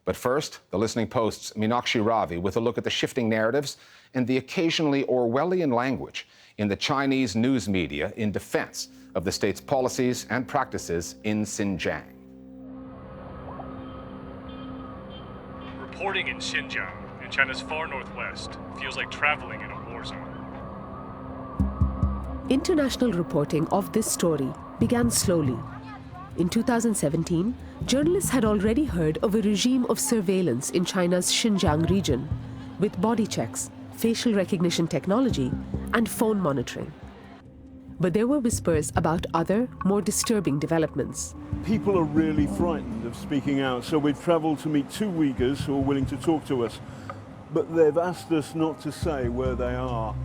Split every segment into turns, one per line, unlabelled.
But first, the Listening Post's Meenakshi Ravi with a look at the shifting narratives and the occasionally Orwellian language in the Chinese news media in defense of the state's policies and practices in Xinjiang.
Reporting in Xinjiang, in China's far northwest, feels like traveling in a war zone.
International reporting of this story began slowly. In 2017, journalists had already heard of a regime of surveillance in China's Xinjiang region, with body checks, facial recognition technology, and phone monitoring. But there were whispers about other, more disturbing developments.
People are really frightened of speaking out, so we've traveled to meet 2 Uighurs who are willing to talk to us. But they've asked us not to say where they are.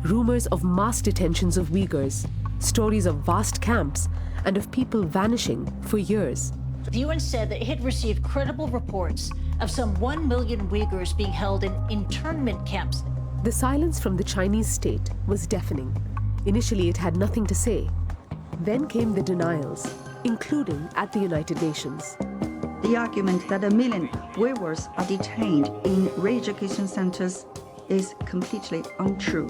Rumors of mass detentions of Uighurs, stories of vast camps, and of people vanishing for years.
The UN said that it had received credible reports of some 1 million Uighurs being held in internment camps.
The silence from the Chinese state was deafening. Initially, it had nothing to say. Then came the denials, including at the United Nations.
The argument that 1 million Uighurs are detained in re-education centers is completely untrue.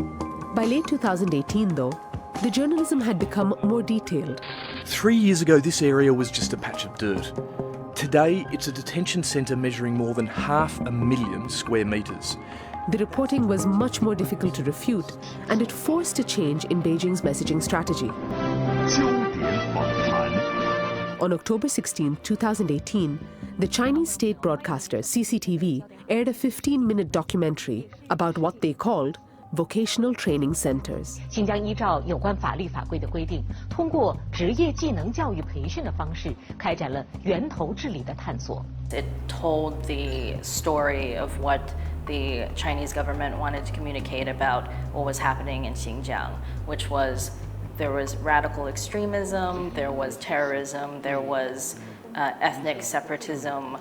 By late 2018, though, the journalism had become more detailed.
3 years ago, this area was just a patch of dirt. Today, it's a detention centre measuring more than 500,000 square metres.
The reporting was much more difficult to refute, and it forced a change in Beijing's messaging strategy. On October 16, 2018, the Chinese state broadcaster CCTV aired a 15-minute documentary about what they called vocational training centers.
新疆依照有关法律法规的规定，通过职业技能教育培训的方式，开展了源头治理的探索。
It told the story of what the Chinese government wanted to communicate about what was happening in Xinjiang, which was there was radical extremism, there was terrorism, there was ethnic separatism.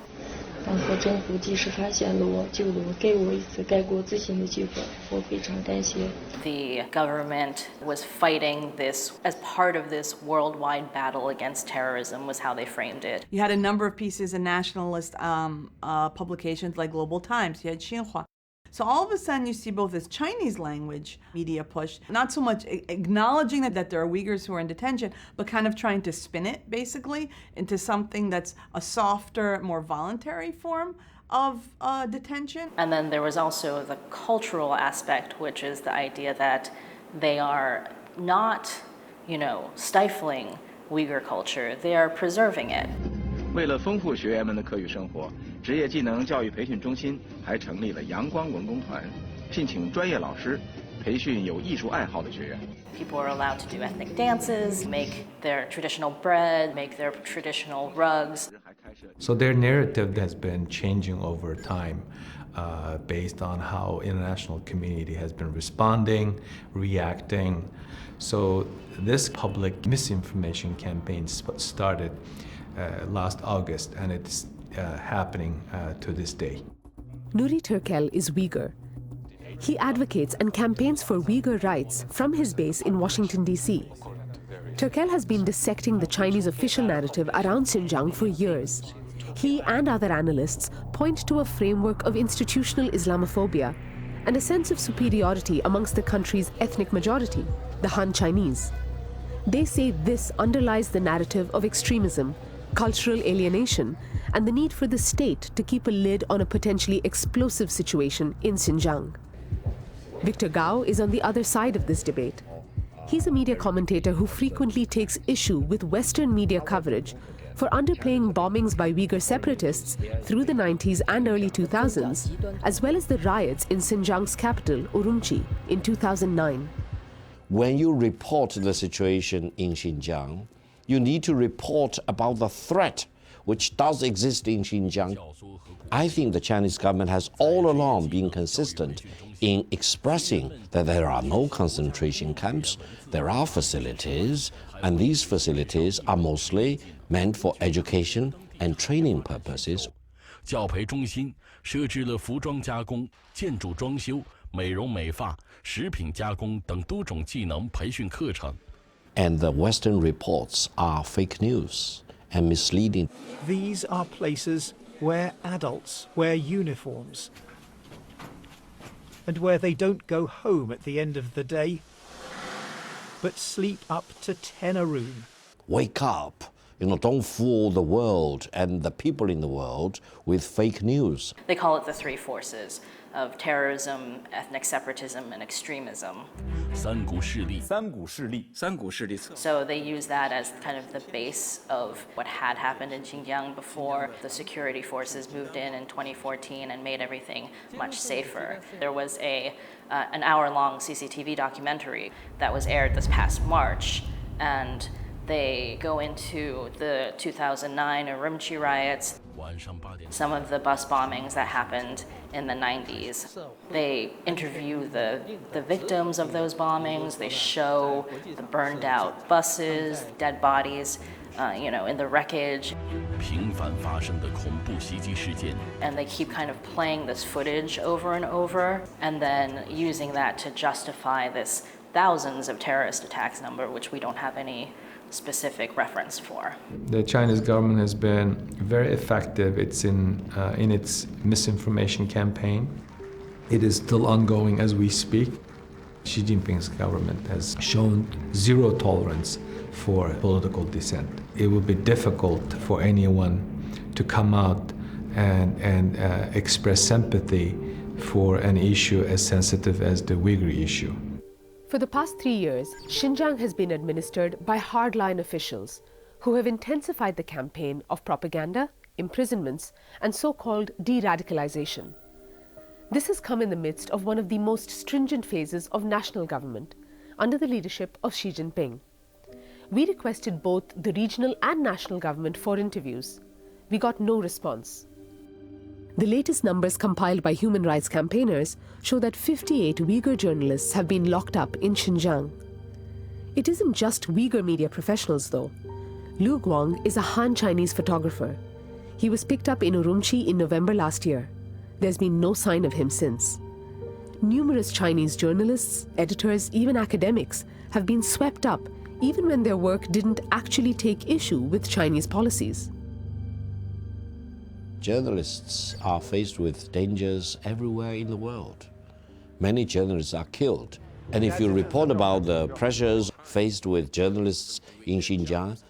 党和政府及时发现了我，救了我，给我一次改过自新的机会，我非常感谢。
The government was fighting this as part of this worldwide battle against terrorism was how they framed it.
You had a number of pieces in nationalist publications like Global Times, you had Xinhua. So all of a sudden you see both this Chinese language media push, not so much acknowledging that there are Uyghurs who are in detention, but kind of trying to spin it basically into something that's a softer, more voluntary form of detention.
And then there was also the cultural aspect, which is the idea that they are not, stifling Uyghur culture, they are preserving it.
为了丰富学员们的课余生活，职业技能教育培训中心还成立了阳光文工团，聘请专业老师，培训有艺术爱好的学员。
People are allowed to do ethnic dances, make their traditional bread, make their traditional rugs.
So their narrative has been changing over time based on how international community has been responding, reacting. So this public misinformation campaign started last August, and it's happening to this day.
Nuri Turkel is Uyghur. He advocates and campaigns for Uyghur rights from his base in Washington, D.C. Turkel has been dissecting the Chinese official narrative around Xinjiang for years. He and other analysts point to a framework of institutional Islamophobia and a sense of superiority amongst the country's ethnic majority, the Han Chinese. They say this underlies the narrative of extremism, cultural alienation, and the need for the state to keep a lid on a potentially explosive situation in Xinjiang. Victor Gao is on the other side of this debate. He's a media commentator who frequently takes issue with Western media coverage for underplaying bombings by Uyghur separatists through the 90s and early 2000s, as well as the riots in Xinjiang's capital, Urumqi, in 2009.
When you report the situation in Xinjiang, you need to report about the threat which does exist in Xinjiang. I think the Chinese government has all along been consistent in expressing that there are no concentration camps, there are facilities, and these facilities are mostly meant for education and training purposes.
教培中心设置了服装加工、建筑装修、美容美发、食品加工等多种技能培训课程。
And the Western reports are fake news and misleading.
These are places
where adults wear uniforms and where they don't go home at the end of the day, but sleep up to 10 a room.
Wake up. Don't fool the world and the people in the world with fake news.
They call it the three forces of terrorism, ethnic separatism, and extremism. So they use that as kind of the base of what had happened in Xinjiang before the security forces moved in 2014 and made everything much safer. There was an hour-long CCTV documentary that was aired this past March, and they go into the 2009 Urumqi riots, some of the bus bombings that happened in the 90s. They interview the victims of those bombings. They show the burned out buses, dead bodies, in the wreckage. And they keep kind of playing this footage over and over, and then using that to justify this thousands of terrorist attacks number, which we don't have any specific reference for.
The Chinese government has been very effective. It's in its misinformation campaign. It is still ongoing as we speak. Xi Jinping's government has shown zero tolerance for political dissent. It would be difficult for anyone to come out and express sympathy for an issue as sensitive as the Uyghur issue.
For the past 3 years, Xinjiang has been administered by hardline officials who have intensified the campaign of propaganda, imprisonments, and so-called de-radicalization. This has come in the midst of one of the most stringent phases of national government under the leadership of Xi Jinping. We requested both the regional and national government for interviews. We got no response. The latest numbers compiled by human rights campaigners show that 58 Uyghur journalists have been locked up in Xinjiang. It isn't just Uyghur media professionals, though. Liu Guang is a Han Chinese photographer. He was picked up in Urumqi in November last year. There's been no sign of him since. Numerous Chinese journalists, editors, even academics have been swept up even when their work didn't actually take issue with Chinese policies.
Journalists are faced with dangers everywhere in the world. Many journalists are killed. And if you report about the pressures faced with journalists in Xinjiang,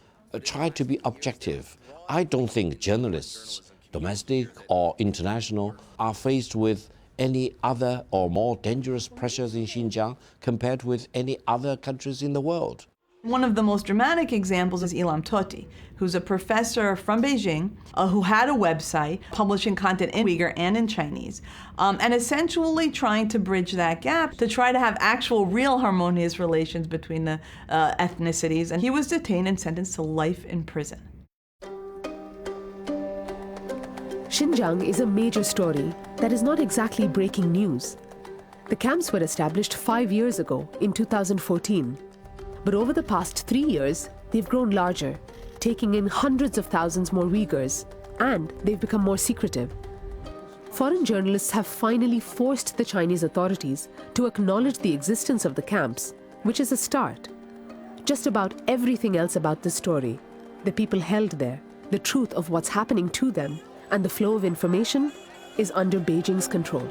try to be objective. I don't think journalists, domestic or international, are faced with any other or more dangerous pressures in Xinjiang compared with any other countries in the world.
One of the most dramatic examples is Ilham Tohti, who's a professor from Beijing who had a website publishing content in Uyghur and in Chinese, and essentially trying to bridge that gap to try to have actual, real harmonious relations between the ethnicities. And he was detained and sentenced to life in prison.
Xinjiang is a major story that is not exactly breaking news. The camps were established 5 years ago, in 2014. But over the past 3 years, they've grown larger, taking in hundreds of thousands more Uyghurs, and they've become more secretive. Foreign journalists have finally forced the Chinese authorities to acknowledge the existence of the camps, which is a start. Just about everything else about this story, the people held there, the truth of what's happening to them, and the flow of information is under Beijing's control.